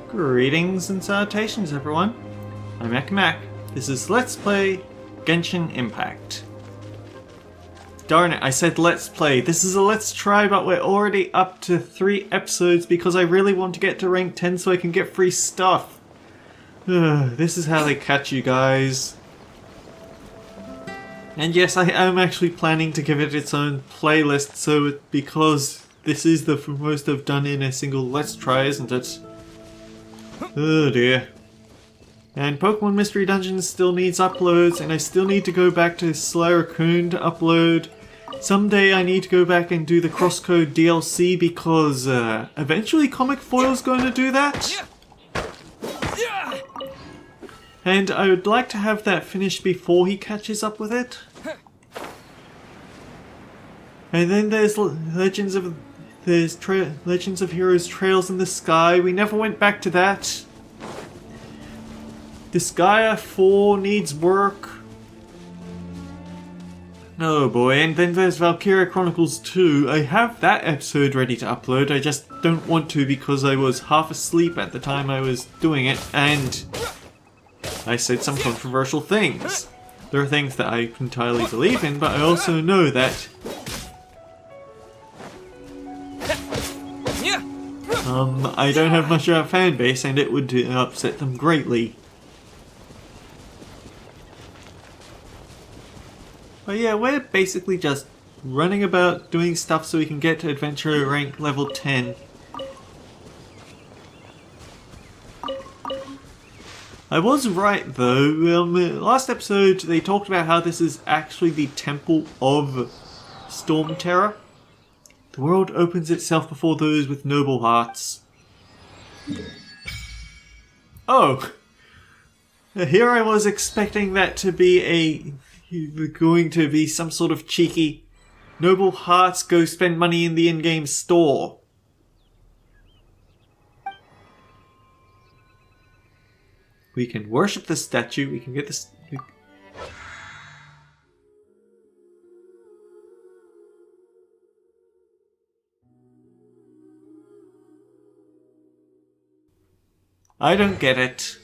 Greetings and salutations, everyone. I'm Mac. This is Let's Play Genshin Impact. Darn it, I said let's play. This is a let's try, but we're already up to 3 episodes because I really want to get to rank 10 so I can get free stuff. This is how they catch you guys. And yes, I am actually planning to give it its own playlist, because this is the most I've done in a single let's try, isn't it? Oh dear. And Pokemon Mystery Dungeons still needs uploads, and I still need to go back to Slayer Raccoon to upload. Someday I need to go back and do the Crosscode DLC because eventually Comic Foil's going to do that. And I would like to have that finished before he catches up with it. And then there's Legends of Heroes Trails in the Sky. We never went back to that. Disgaea 4 needs work. Oh boy, and then there's Valkyria Chronicles 2. I have that episode ready to upload, I just don't want to because I was half asleep at the time I was doing it, and I said some controversial things. There are things that I entirely believe in, but I also know that I don't have much of a fan base and it would upset them greatly. But yeah, we're basically just running about doing stuff so we can get to adventure rank level 10. I was right though. Last episode they talked about how this is actually the Temple of Storm Terror. The world opens itself before those with noble hearts. Oh! Here I was expecting that to be going to be some sort of cheeky noble hearts go spend money in the in-game store. We can worship the statue, we can get this. I don't get it.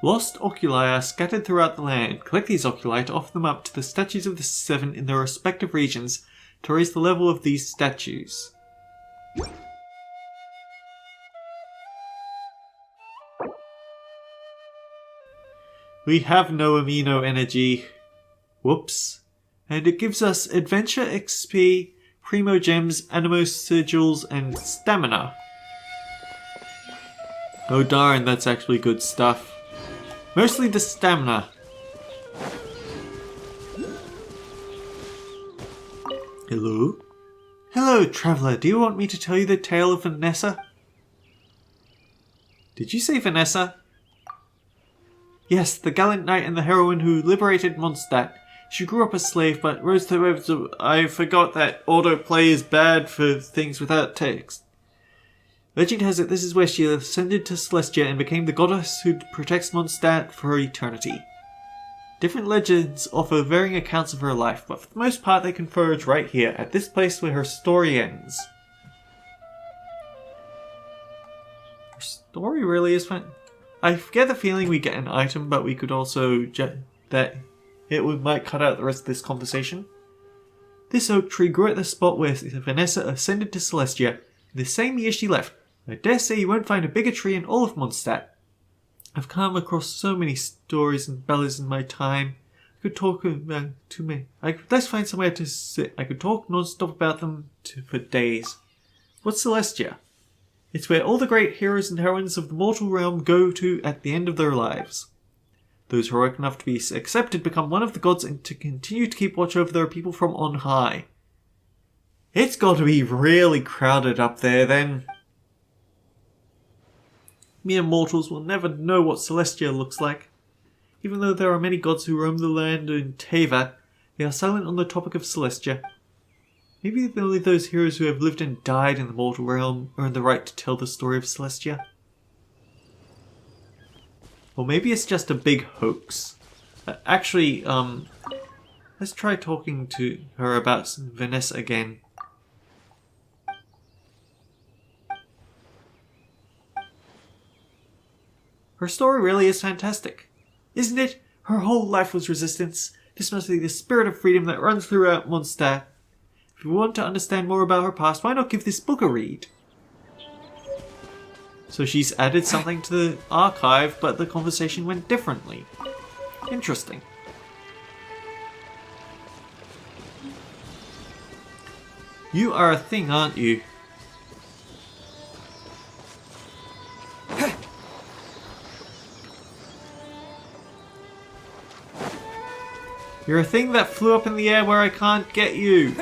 Lost oculi are scattered throughout the land. Collect these oculi to offer them up to the statues of the 7 in their respective regions to raise the level of these statues. We have no amino energy. Whoops. And it gives us Adventure XP, Primo Gems, Animo Sigils, and Stamina. Oh darn, that's actually good stuff. Mostly the stamina. Hello? Hello, traveller. Do you want me to tell you the tale of Vanessa? Did you say Vanessa? Yes, the gallant knight and the heroine who liberated Mondstadt. She grew up a slave, but rose to the waves of... I forgot that autoplay is bad for things without text. Legend has it this is where she ascended to Celestia and became the goddess who protects Mondstadt for eternity. Different legends offer varying accounts of her life, but for the most part they converge right here, at this place where her story ends. Her story really is fun. I get the feeling we get an item, but we could also that it might cut out the rest of this conversation. This oak tree grew at the spot where Vanessa ascended to Celestia, the same year she left. I dare say you won't find a bigger tree in all of Mondstadt. I've come across so many stories and ballads in my time. I could talk to me. Let's find somewhere to sit. I could talk non-stop about them for days. What's Celestia? It's where all the great heroes and heroines of the mortal realm go to at the end of their lives. Those heroic enough to be accepted become one of the gods and to continue to keep watch over their people from on high. It's got to be really crowded up there then. Mere mortals will never know what Celestia looks like. Even though there are many gods who roam the land in Teyvat, they are silent on the topic of Celestia. Maybe only those heroes who have lived and died in the mortal realm earn the right to tell the story of Celestia. Or maybe it's just a big hoax. Actually, let's try talking to her about Vanessa again. Her story really is fantastic, isn't it? Her whole life was resistance. This must be the spirit of freedom that runs throughout Mondstadt. If you want to understand more about her past, why not give this book a read? So she's added something to the archive, but the conversation went differently. Interesting. You are a thing, aren't you? You're a thing that flew up in the air where I can't get you.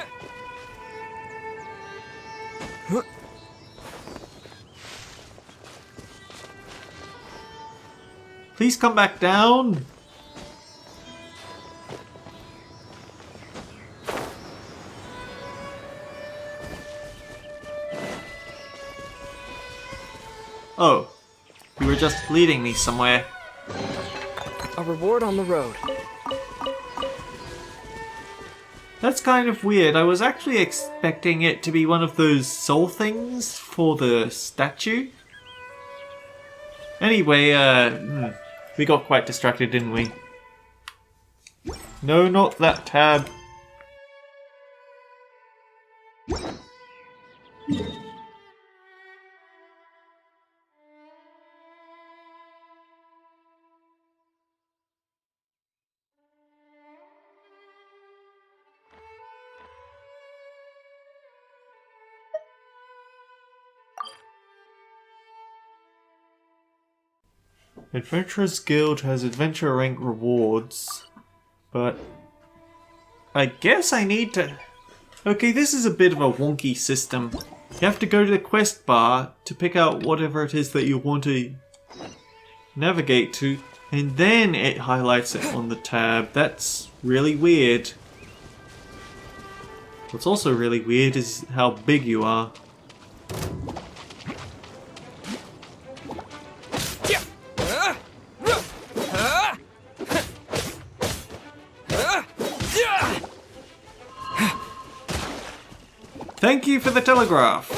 Please come back down. Oh, you were just leading me somewhere. A reward on the road. That's kind of weird. I was actually expecting it to be one of those soul things for the statue. Anyway, we got quite distracted, didn't we? No, not that tab. Adventurers Guild has adventure rank rewards, but I guess I need to... Okay, this is a bit of a wonky system. You have to go to the quest bar to pick out whatever it is that you want to navigate to, and then it highlights it on the tab. That's really weird. What's also really weird is how big you are. Thank you for the telegraph.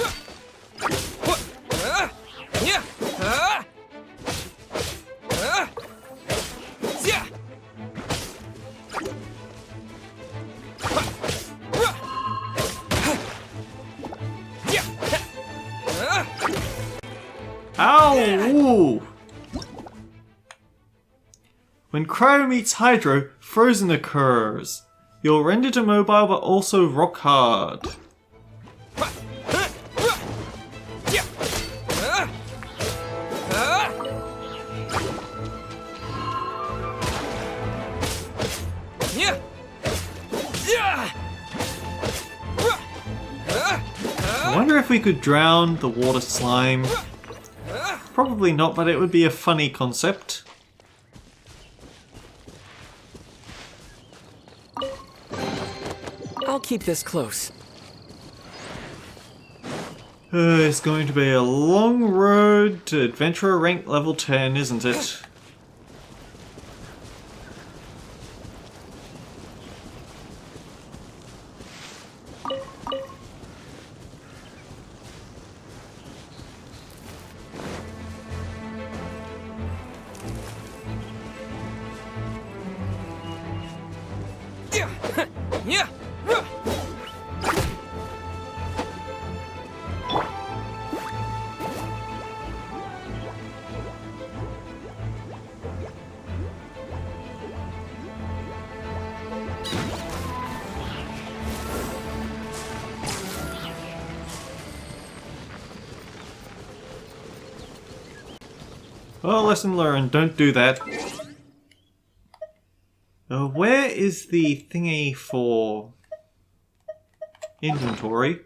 Ow! Ooh. When Cryo meets Hydro, Frozen occurs. You're rendered immobile but also rock hard. I wonder if we could drown the water slime. Probably not, but it would be a funny concept. I'll keep this close. It's going to be a long road to Adventurer rank level 10, isn't it? Well, lesson learned, don't do that. Where is the thingy for inventory?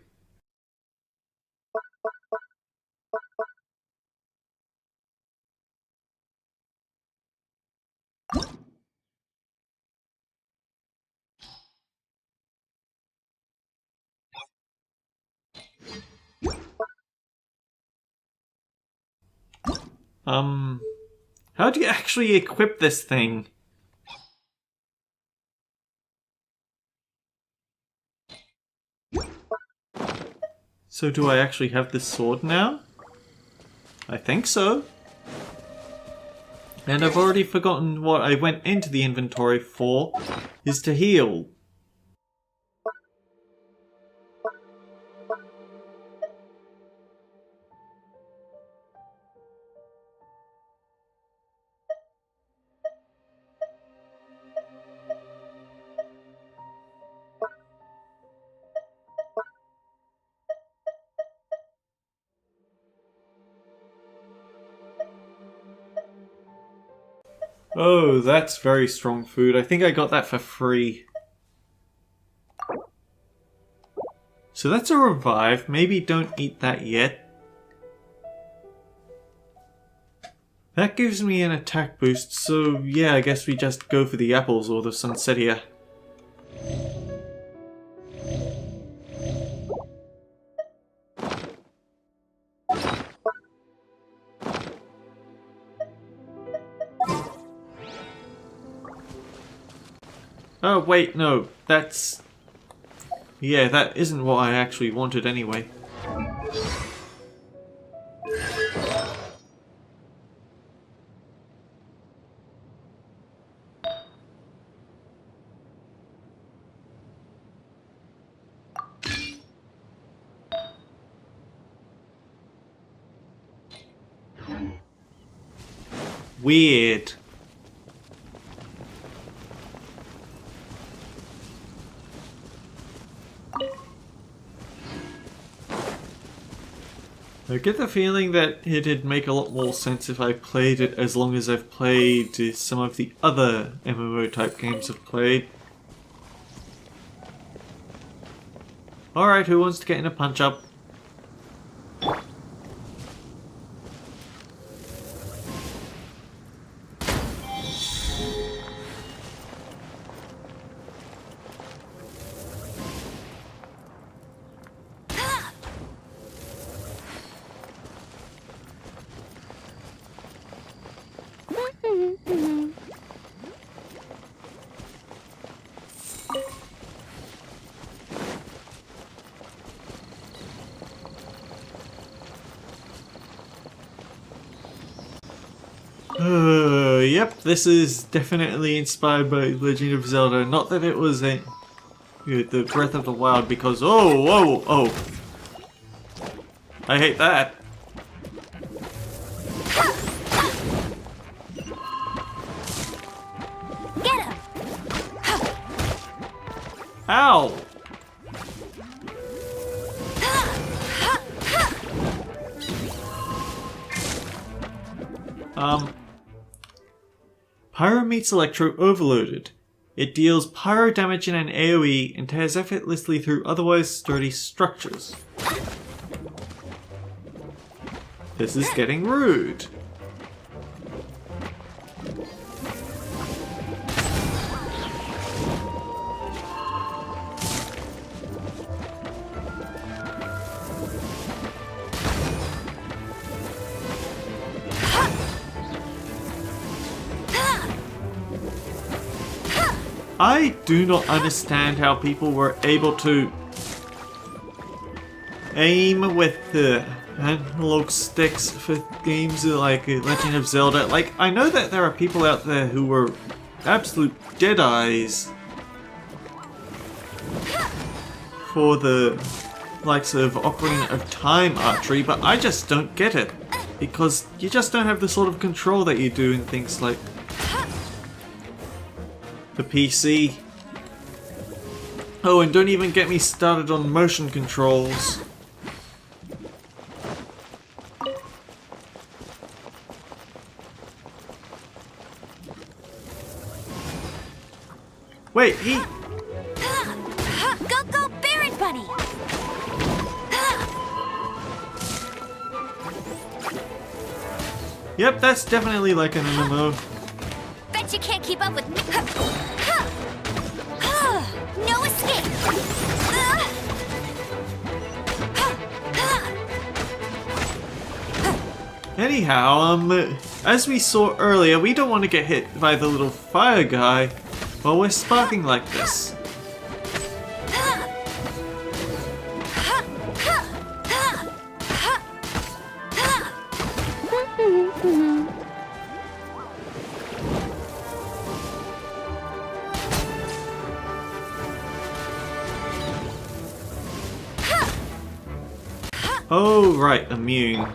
How do you actually equip this thing? So do I actually have this sword now? I think so. And I've already forgotten what I went into the inventory for, is to heal. Oh, that's very strong food. I think I got that for free. So that's a revive. Maybe don't eat that yet. That gives me an attack boost, so yeah, I guess we just go for the apples or the Sunsetia. Oh wait, no, that's... Yeah, that isn't what I actually wanted anyway. Weird. I get the feeling that it'd make a lot more sense if I played it as long as I've played some of the other MMO type games I've played. Alright, who wants to get in a punch up? Yep, this is definitely inspired by Legend of Zelda. Not that it was the Breath of the Wild, because oh, I hate that. Get him! Ow! Pyro meets Electro overloaded. It deals pyro damage in an AoE and tears effortlessly through otherwise sturdy structures. This is getting rude. I do not understand how people were able to aim with the analog sticks for games like Legend of Zelda. Like, I know that there are people out there who were absolute deadeyes for the likes of Ocarina of Time archery, but I just don't get it. Because you just don't have the sort of control that you do in things like the PC. Oh, and don't even get me started on motion controls. Wait, he... Go, Baron Bunny! Yep, that's definitely like an MMO. Bet you can't keep up with me. No escape! Anyhow, As we saw earlier, we don't want to get hit by the little fire guy while we're sparking like this. Oh, right, immune.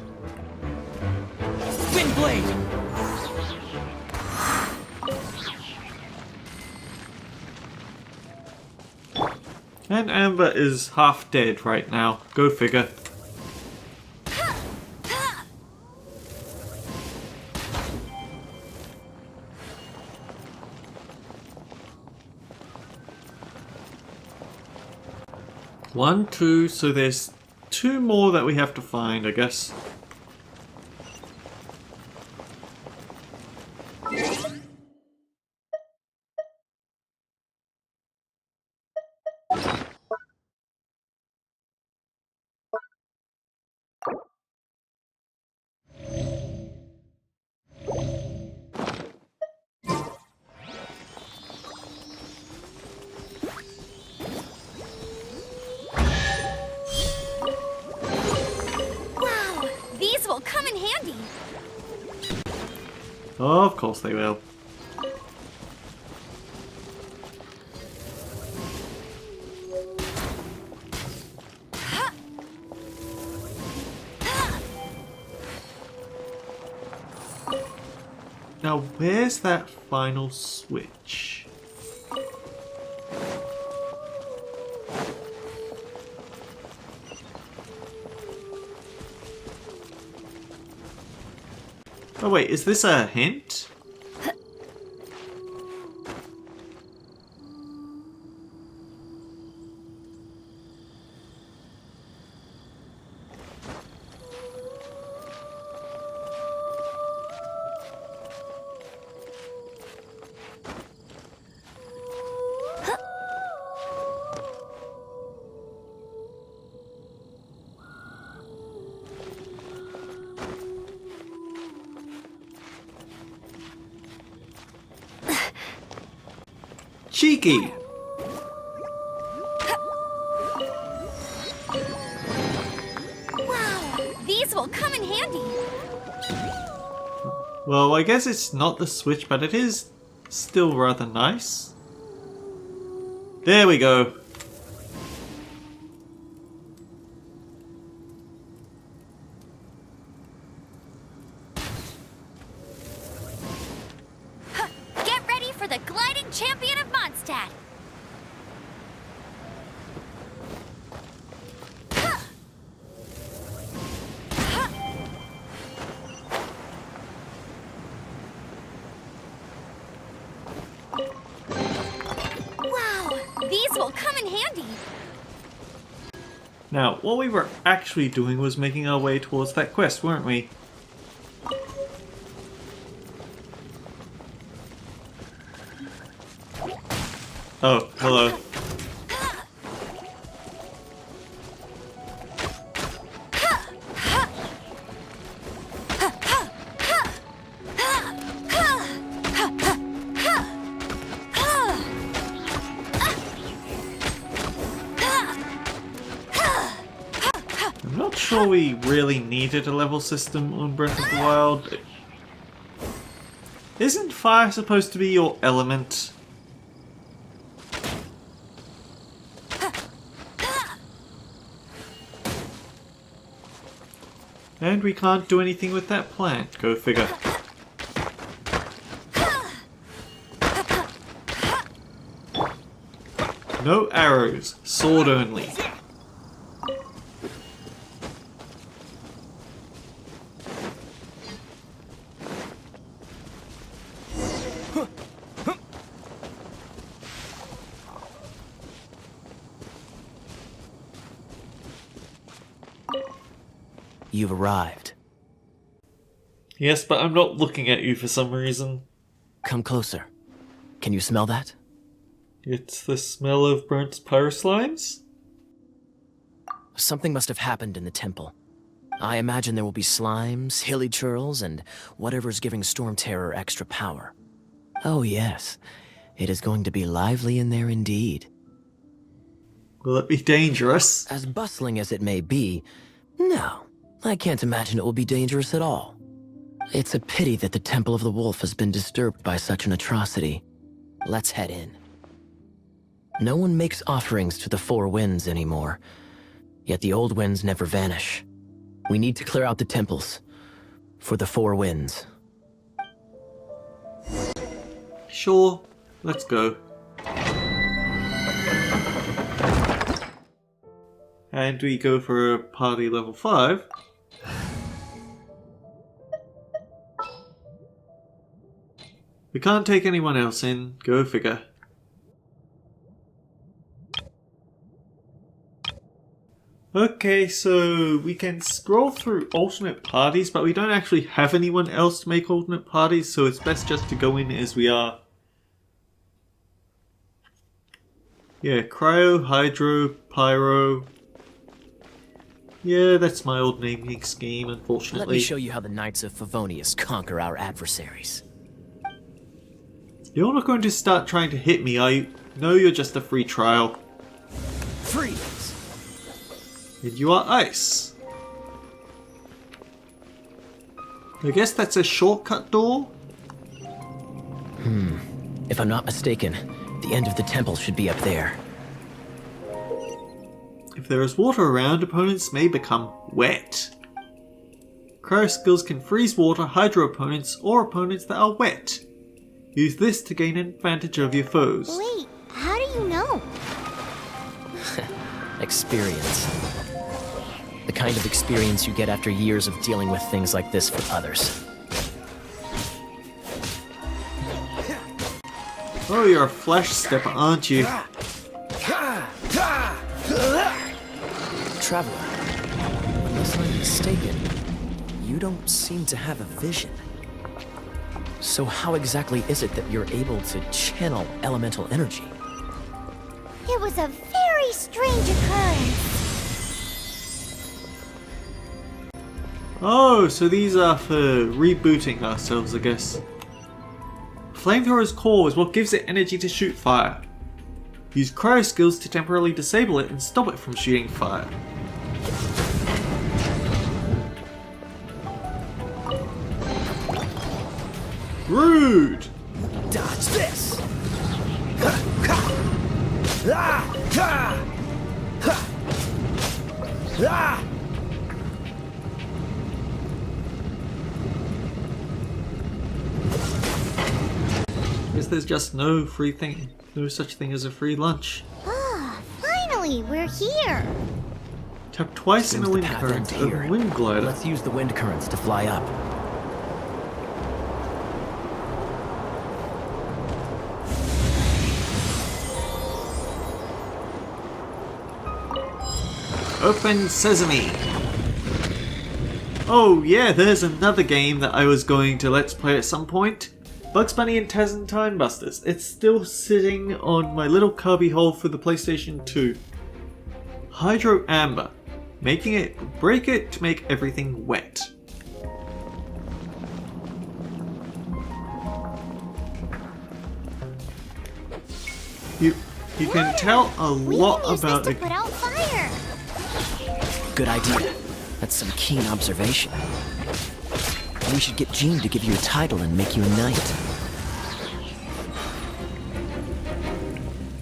Windblade! And Amber is half dead right now. Go figure. One, two, so there's two more that we have to find, I guess. Wow, these will come in handy. Oh, of course they will. Now, where's that final switch? Oh wait, is this a hint? Cheeky! Wow, these will come in handy. Well, I guess it's not the switch, but it is still rather nice. There we go. Get ready for the gliding champion of Mondstadt. Wow, these will come in handy. Now, what we were actually doing was making our way towards that quest, weren't we? Oh, hello. I'm not sure we really needed a level system on Breath of the Wild. Isn't fire supposed to be your element? And we can't do anything with that plant, go figure. No arrows, sword only. You've arrived. Yes, but I'm not looking at you for some reason. Come closer. Can you smell that? It's the smell of burnt pyroslimes? Something must have happened in the temple. I imagine there will be slimes, hilly churls, and whatever's giving Storm Terror extra power. Oh yes, it is going to be lively in there indeed. Will it be dangerous? As bustling as it may be, no, I can't imagine it will be dangerous at all. It's a pity that the Temple of the Wolf has been disturbed by such an atrocity. Let's head in. No one makes offerings to the Four Winds anymore, yet the old winds never vanish. We need to clear out the temples for the Four Winds. Sure, let's go. And we go for a party level 5. We can't take anyone else in, go figure. Okay, so we can scroll through alternate parties, but we don't actually have anyone else to make alternate parties, so it's best just to go in as we are. Yeah, Cryo, Hydro, Pyro. Yeah, that's my old naming scheme, unfortunately. Let me show you how the Knights of Favonius conquer our adversaries. You're not going to start trying to hit me, are you? No, you're just a free trial. Freeze! And you are ice. I guess that's a shortcut door? If I'm not mistaken, the end of the temple should be up there. If there is water around, opponents may become wet. Cryo skills can freeze water, hydro opponents, or opponents that are wet. Use this to gain an advantage over your foes. Wait, how do you know? Experience. The kind of experience you get after years of dealing with things like this for others. Oh, you're a flash stepper, aren't you? Traveler, unless I'm mistaken, you don't seem to have a vision. So how exactly is it that you're able to channel elemental energy? It was a very strange occurrence. Oh, so these are for rebooting ourselves, I guess. Flamethrower's core is what gives it energy to shoot fire. Use cryo skills to temporarily disable it and stop it from shooting fire. Rude! Dodge this! Guess there's just no such thing as a free lunch. Ah, finally, we're here. Tap twice in Seems a the wind path current ends of a here. wind glider. Let's use the wind currents to fly up. Open Sesame! Oh yeah, there's another game that I was going to let's play at some point. Bugs Bunny and Taz and Time Busters. It's still sitting on my little cubby hole for the PlayStation 2. Hydro Amber. Break it to make everything wet. You can tell a lot We can use about this it. to put out fire. Good idea. That's some keen observation. We should get Jean to give you a title and make you a knight.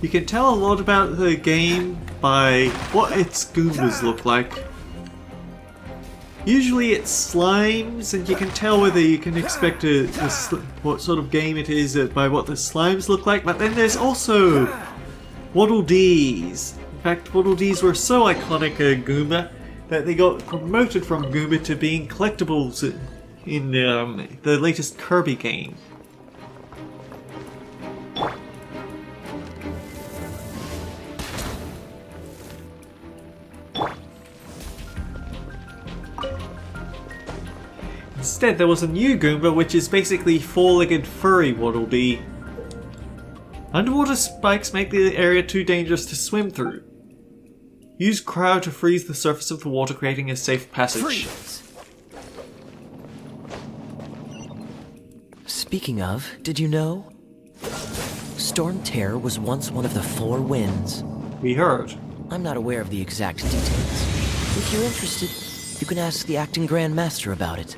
You can tell a lot about the game by what its Goombas look like. Usually it's slimes, and you can tell whether you can expect what sort of game it is by what the slimes look like, but then there's also Waddle Dees. In fact, Waddle Dees were so iconic a Goomba that they got promoted from Goomba to being collectibles in the latest Kirby game. Instead, there was a new Goomba, which is basically four-legged furry Waddle Dee. Underwater spikes make the area too dangerous to swim through. Use cryo to freeze the surface of the water, creating a safe passage. Freeze! Speaking of, did you know? Storm Terror was once one of the 4 winds. We heard. I'm not aware of the exact details. If you're interested, you can ask the acting Grand Master about it.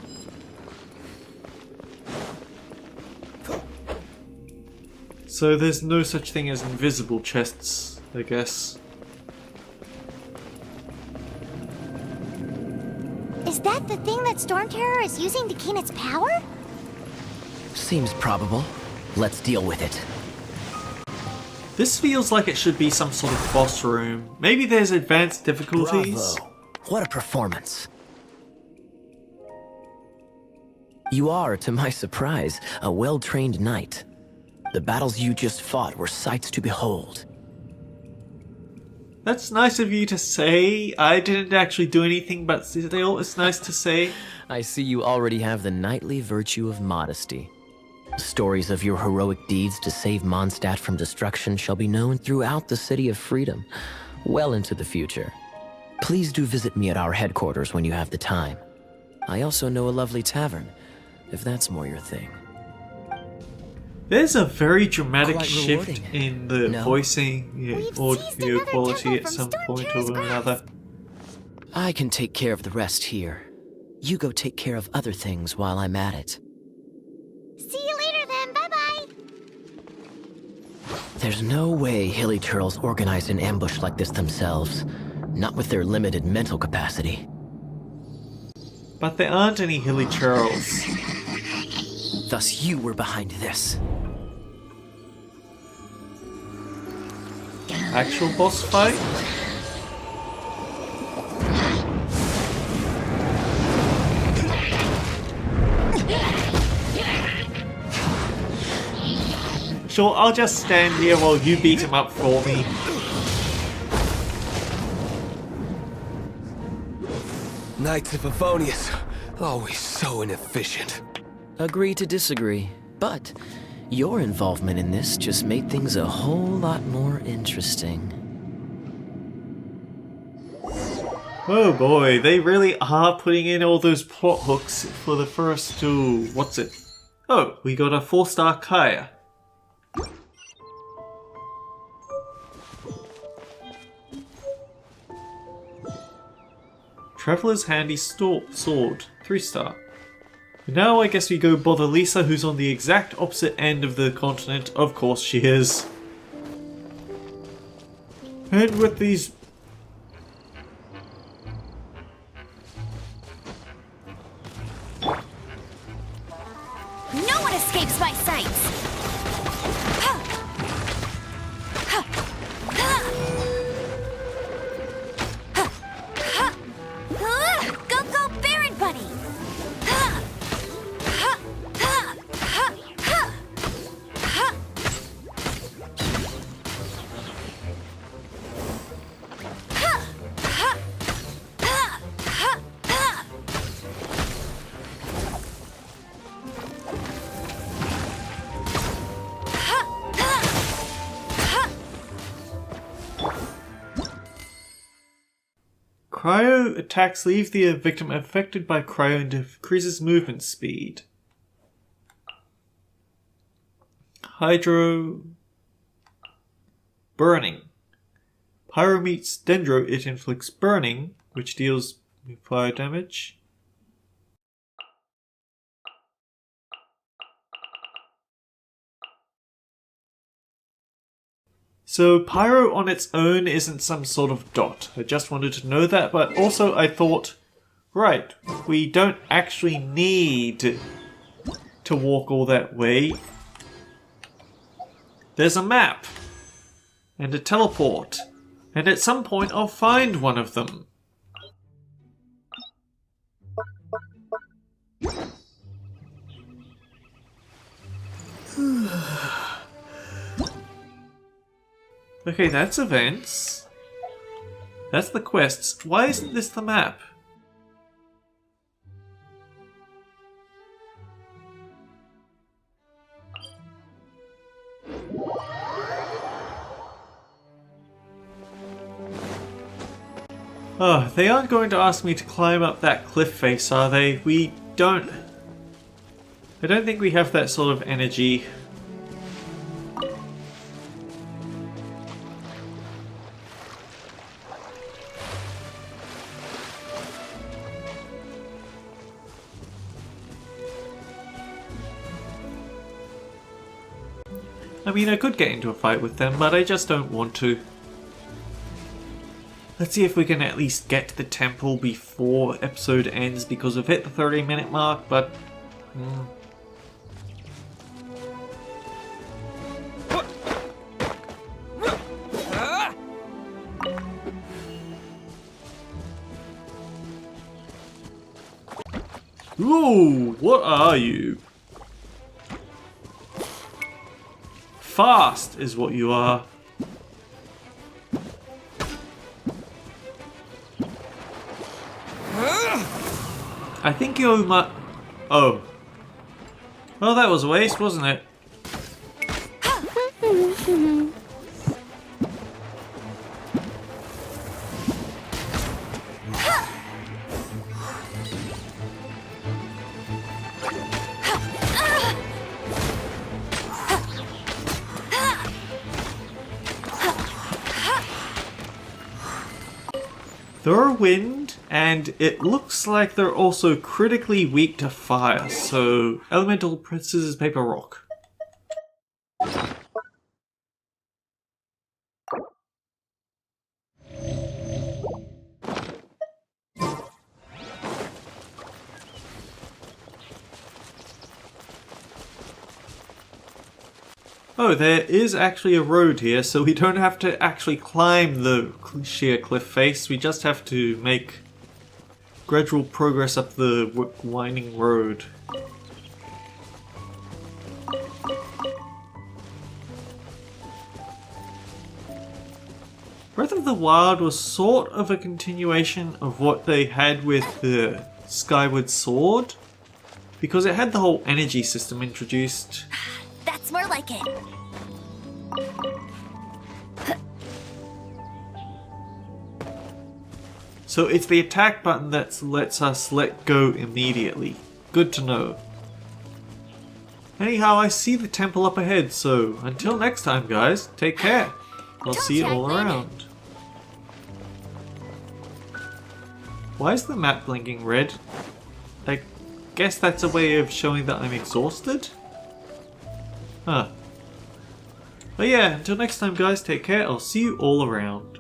So there's no such thing as invisible chests, I guess. Is that the thing that Storm Terror is using to gain its power? Seems probable. Let's deal with it. This feels like it should be some sort of boss room. Maybe there's advanced difficulties. Bravo. What a performance. You are, to my surprise, a well-trained knight. The battles you just fought were sights to behold. That's nice of you to say. I didn't actually do anything, but still, it's nice to say. I see you already have the knightly virtue of modesty. Stories of your heroic deeds to save Mondstadt from destruction shall be known throughout the City of Freedom, well into the future. Please do visit me at our headquarters when you have the time. I also know a lovely tavern, if that's more your thing. There's a very dramatic Quite shift rewarding. in the No. voicing We've seized audio another quality temple at from some Storm point Terror's or another. I can take care of the rest here. You go take care of other things while I'm at it. See you later then, bye-bye! There's no way Hilly Turtles organized an ambush like this themselves. Not with their limited mental capacity. But there aren't any hilly churls. Thus you were behind this. Actual boss fight? Sure, I'll just stand here while you beat him up for me. Knights of Favonius, always so inefficient. Agree to disagree, but your involvement in this just made things a whole lot more interesting. Oh boy, they really are putting in all those plot hooks for the first two. What's it? Oh, we got a 4-star Kaya. Traveler's Handy Sword, 3-star. Now I guess we go bother Lisa, who's on the exact opposite end of the continent. Of course she is. And with these... No one escapes my sights! Go, go, Baron Bunny! Cryo attacks leave the victim affected by cryo and decreases movement speed. Hydro... Burning. Pyro meets Dendro, it inflicts burning, which deals fire damage. So Pyro on its own isn't some sort of dot. I just wanted to know that, but also I thought, right, we don't actually need to walk all that way. There's a map and a teleport, and at some point I'll find one of them. Okay, that's events. That's the quests. Why isn't this the map? Oh, they aren't going to ask me to climb up that cliff face, are they? We don't... I don't think we have that sort of energy. I mean, I could get into a fight with them, but I just don't want to. Let's see if we can at least get to the temple before episode ends, because we've hit the 30-minute mark, but... Ooh, what are you? Fast is what you are. I think you might... Oh. Well, that was a waste, wasn't it? They're wind, and it looks like they're also critically weak to fire, so elemental scissors, paper, rock. Oh, there is actually a road here, so we don't have to actually climb the sheer cliff face. We just have to make gradual progress up the winding road. Breath of the Wild was sort of a continuation of what they had with the Skyward Sword, because it had the whole energy system introduced. That's more like it. So it's the attack button that lets us let go immediately. Good to know. Anyhow, I see the temple up ahead, so until next time guys, take care. I'll see you all around. Why is the map blinking red? I guess that's a way of showing that I'm exhausted? Huh. But yeah, until next time guys, take care, I'll see you all around.